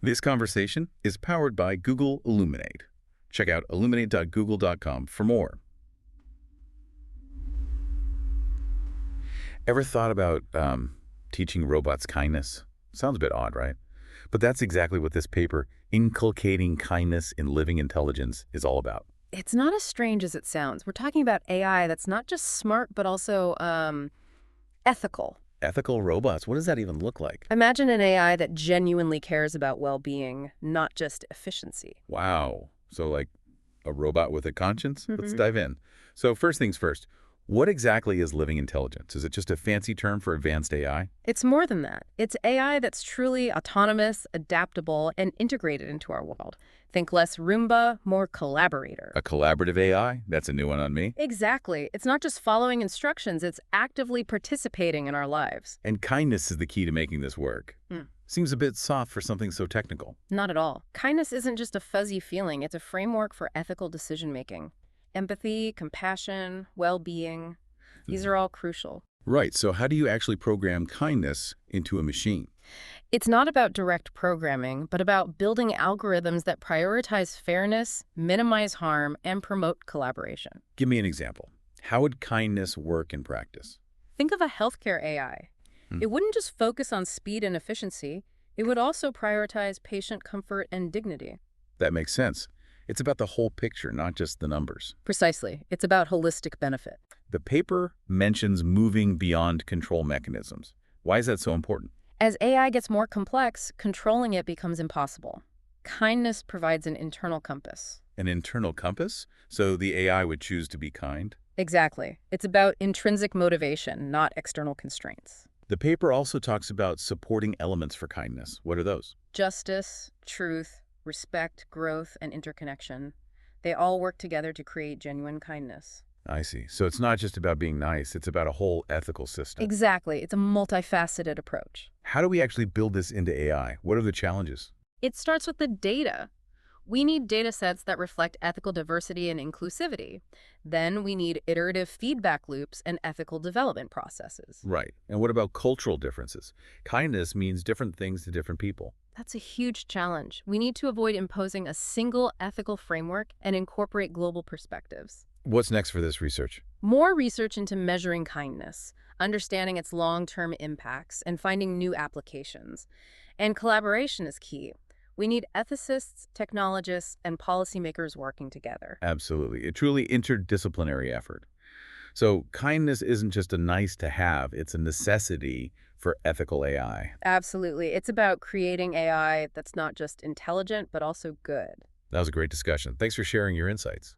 This conversation is powered by Google Illuminate. Check out illuminate.google.com for more. Ever thought about teaching robots kindness? Sounds a bit odd, right? But that's exactly what this paper, Inculcating Kindness in Living Intelligence, is all about. It's not as strange as it sounds. We're talking about AI that's not just smart, but also ethical. Ethical robots, what does that even look like? Imagine an AI that genuinely cares about well-being, not just efficiency. Wow. So like a robot with a conscience? Let's dive in. So first things first, what exactly is living intelligence? Is it just a fancy term for advanced AI? It's more than that. It's AI that's truly autonomous, adaptable, and integrated into our world. Think less Roomba, more collaborator. A collaborative AI? That's a new one on me. Exactly. It's not just following instructions, it's actively participating in our lives. And kindness is the key to making this work. Seems a bit soft for something so technical. Not at all. Kindness isn't just a fuzzy feeling, it's a framework for ethical decision-making. Empathy, compassion, well-being, these are all crucial. Right, so how do you actually program kindness into a machine? It's not about direct programming, but about building algorithms that prioritize fairness, minimize harm, and promote collaboration. Give me an example. How would kindness work in practice? Think of a healthcare AI. It wouldn't just focus on speed and efficiency, it would also prioritize patient comfort and dignity. That makes sense. It's about the whole picture, not just the numbers. Precisely. It's about holistic benefit. The paper mentions moving beyond control mechanisms. Why is that so important? As AI gets more complex, controlling it becomes impossible. Kindness provides an internal compass. An internal compass? So the AI would choose to be kind? Exactly. It's about intrinsic motivation, not external constraints. The paper also talks about supporting elements for kindness. What are those? Justice, truth, respect, growth, and interconnection. They all work together to create genuine kindness. I see. So it's not just about being nice, it's about a whole ethical system. Exactly. It's a multifaceted approach. How do we actually build this into AI? What are the challenges? It starts with the data. We need data sets that reflect ethical diversity and inclusivity. Then we need iterative feedback loops and ethical development processes. Right. And what about cultural differences? Kindness means different things to different people. That's a huge challenge. We need to avoid imposing a single ethical framework and incorporate global perspectives. What's next for this research? More research into measuring kindness, understanding its long-term impacts, and finding new applications. And collaboration is key. We need ethicists, technologists, and policymakers working together. Absolutely. A truly interdisciplinary effort. So kindness isn't just a nice to have, it's a necessity for ethical AI. Absolutely. It's about creating AI that's not just intelligent, but also good. That was a great discussion. Thanks for sharing your insights.